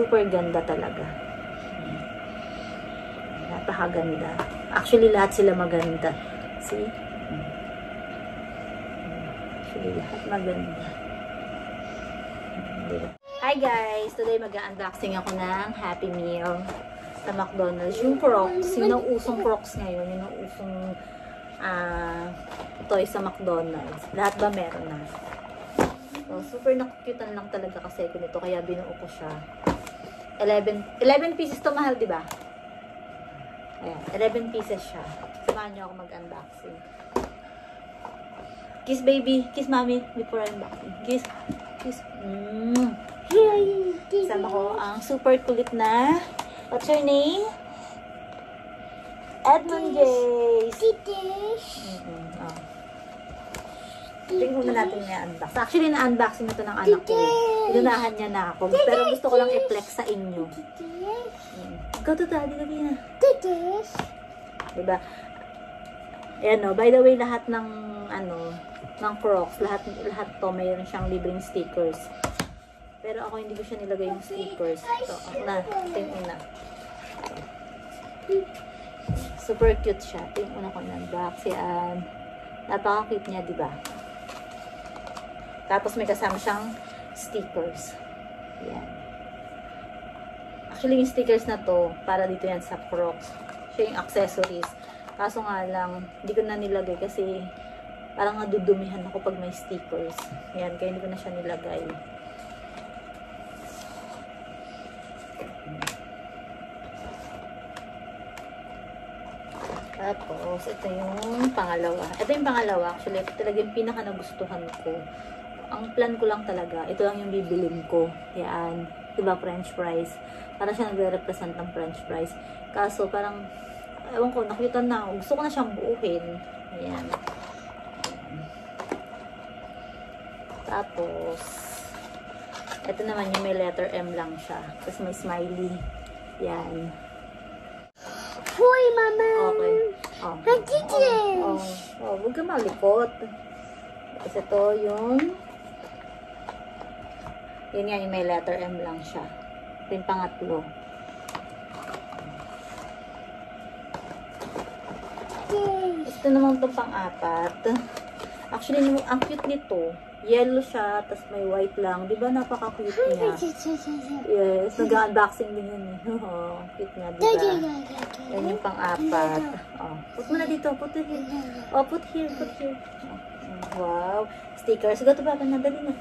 Super ganda talaga. Napakaganda. Actually, lahat sila maganda. See? Actually, lahat maganda. Hi guys! Today mag-unboxing ako ng Happy Meal sa McDonald's. Yung Crocs, yung nausong Crocs ngayon, yung nausong toy sa McDonald's. Lahat ba meron na? So, super nakukutan lang talaga kasi ko nito, kaya binuo ko siya. 11 pieces to, mahal, diba? Ayan, 11 pieces siya. Samahan niyo ako mag-unboxing. Kiss baby, kiss mommy before unboxing. Kiss, kiss. Sama ko ang super kulit na, what's your name? Edmund Jace. Tingnan muna natin na unbox. Actually, na-unboxing ito ng anak ko. Inunahan niya na ako. Pero gusto ko lang i-flex sa inyo. Go to daddy, daddy na. Diba? Ayan o. By the way, lahat ng ng Crocs, lahat to mayroon siyang libreng stickers. Pero ako hindi ko siya nilagay yung stickers. So, na. Ito yung una. Super cute siya. Ito yung una ko na-unbox. Yan. Napaka-cute niya, diba? Tapos may kasama siyang stickers. Yan. Actually, yung stickers na to, para dito yan sa Crocs. Siya yung accessories. Kaso nga lang, hindi ko na nilagay kasi parang nadudumihan ako pag may stickers. Yan, kaya hindi ko na siya nilagay. Tapos, ito yung pangalawa. Ito yung pangalawa. Actually, ito talaga yung pinaka nagustuhan ko. Ang plan ko lang talaga, ito lang yung bibilin ko. Yan. Diba, French fries. Para siya nagre-represent ng French fries. Kaso, parang, ewan ko, nakita na ako. Gusto ko na siyang buuhin. Ayan. Tapos, ito naman yung may letter M lang siya. Tapos may smiley. Yan. Hoy, mama! Okay. Huwag ka malikot. Tapos ito yung yun nga, yung may letter M lang siya. Ito yung pangatlo. Ito naman itong pang-apat. Actually, ang cute nito. Yellow siya, tapos may white lang. Diba napaka-cute niya? Yes, nag-unboxing din yun. Cute niya, diba? Yan yung pang-apat. Put mo na dito. Put it here. Put here. Put here. Wow. Stickers. Go to Papa na. Dali na.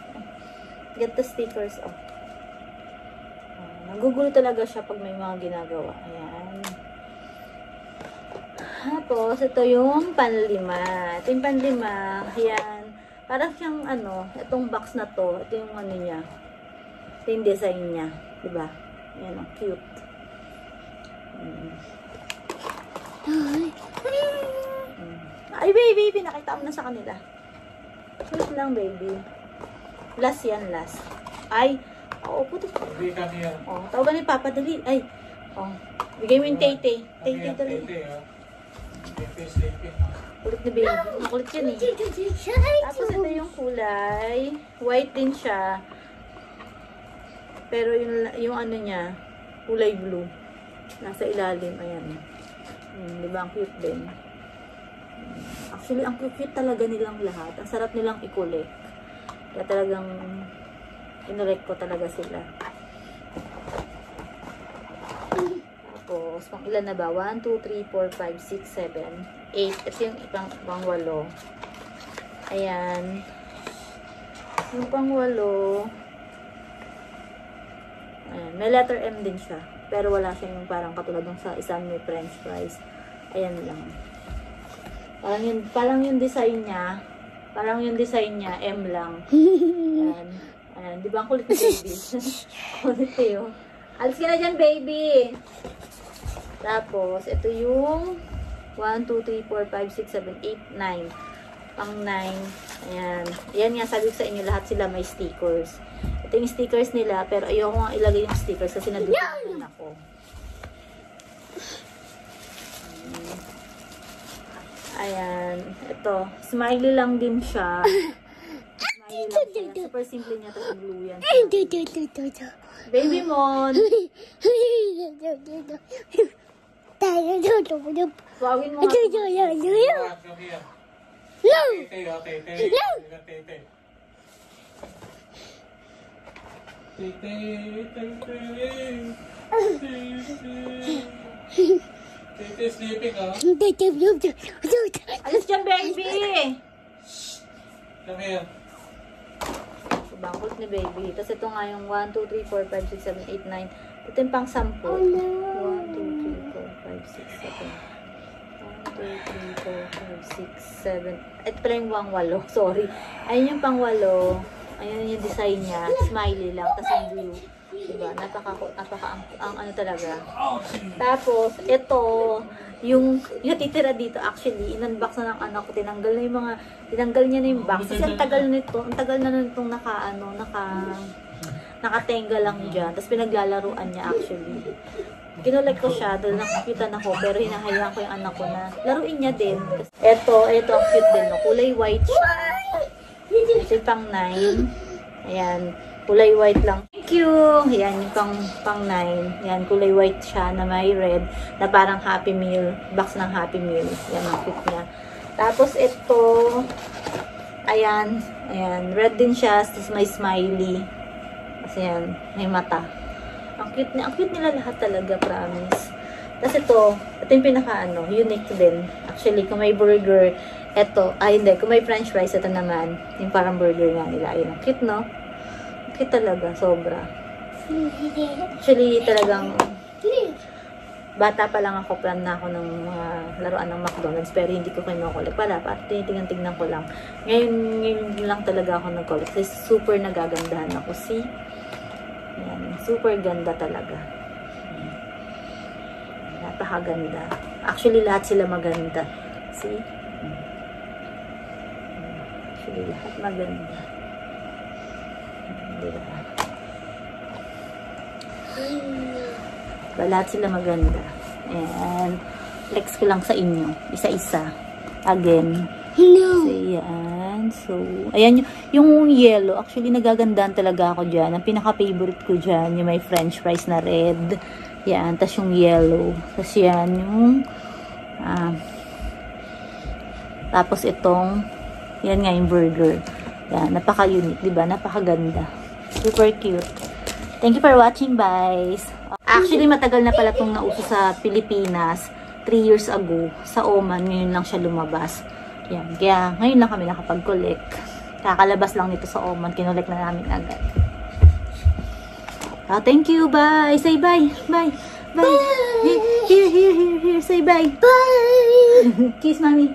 Get the stickers. Nagugulo talaga siya pag may mga ginagawa. Ayan. Tapos, ito yung panlima. Ito yung panlima. Ayan. Parang siyang itong box na to. Ito yung niya. Ito yung design niya. Diba? Ayan, ang cute. Ay, baby! Pinakita mo na sa kanila. Wait lang, baby. Last yan, last. Ay! Puto. Tawagan ni Papa, dali. Ay! Bigay mo yung Tay-Tay. Tay-Tay, dali. Kulit ni baby. Makulit yan eh. Tapos ito yung kulay. White din siya. Pero yung niya, kulay blue. Nasa ilalim. Ayan. Diba? Ang cute din. Actually, ang cute talaga nilang lahat. Ang sarap nilang i-collect. Kaya talagang in-collect ko talaga sila. Tapos, pang ilan na ba? 1, 2, 3, 4, 5, 6, 7, 8. Ito yung pang-walo. Ayan. Yung pang-walo. Ayan. May letter M din siya. Pero wala siya yung parang katulad ng sa isang may French fries. Ayan lang. Parang yung design niya, M lang. Ayan. Ayan. Di ba ang kulit ni baby? Kulit eh, Alis ka na dyan, baby! Tapos, ito yung 1, 2, 3, 4, 5, 6, 7, 8, 9. Pang 9. Ayan. Ayan nga, sabi ko sa inyo, lahat sila may stickers. Ito yung stickers nila, pero ayoko nga ilagay yung stickers kasi nadudunan ako. Ayan. Ito. Smiley lang din siya. Smiley lang siya. super simple niya. Tapos blue yan. Baby Mon. Wawin mo nga. Tete sleeping, oh. Alis dyan, baby. Come here. Bangkot ni baby. Tapos ito nga yung 1, 2, 3, 4, 5, 6, 7, 8, 9. Ito yung pang 10. 1, 2, 3, 4, 5, 6, 7. 1, 2, 3, 4, 5, 6, 7. Ito pala yung pang 8. Sorry. Ayun yung pang 8. Ayun yung design niya. Smiley lang. Tapos yung blue. Diba? Ang ano talaga. Tapos, ito, yung titira dito, actually, in-unbox na ng anak ko, tinanggal niya na yung box. Kasi ang tagal na nitong nakatenga lang dyan. Tapos pinaglalaruan niya actually. Kinulek ko siya, dahil nakakita na ko, pero hinahayaan ko yung anak ko na laruin niya din. Ito ang cute din, no? Kulay white siya. Ito yung pang 9. Ayan. Kulay white lang. Thank you! Ayan, yung pang 9. Ayan, kulay white siya na may red na parang Happy Meal. Box ng Happy Meal. Ayan, ang cute niya. Tapos ito, ayan, red din siya. Tapos may smiley. Kasi yan, may mata. Ang cute nila lahat talaga, promise. Tapos ito yung pinaka unique din. Actually, kung may burger, kung may french fries, ito naman, yung parang burger nga nila. Ayun, ang cute, no? Cute talaga, sobra. Actually, talagang bata pa lang ako, plan na ako ng mga laruan ng McDonald's, pero hindi ko kinukulik pala. Tinitingnan ko lang. Ngayon lang talaga ako nag-collect. Kasi super nagagandahan ako. See? Yan, super ganda talaga. Napakaganda. Actually, lahat sila maganda. See? Actually, lahat maganda. Diba? Lahat sila maganda. And flex ko lang sa inyo. Isa-isa. Again. So, yan. So, ayan yung yellow. Actually, nagagandaan talaga ako dyan. Ang pinaka-favorite ko dyan, yung may french fries na red. Yan. Tapos yung yellow. Tapos yan yung tapos itong yan nga yung burger. Yan. Napaka-unique. Diba? Napakaganda. Super cute. Thank you for watching, guys. Actually, matagal na pala itong nauso sa Pilipinas. 3 years ago. Sa Oman, ngayon lang siya lumabas. Yan. Kaya, ngayon lang kami nakapag-collect. Kakalabas lang nito sa Oman. Kinolect na namin agad. Thank you. Bye. Say bye. Bye. Bye. Here. Say bye. Bye. Kiss, mommy.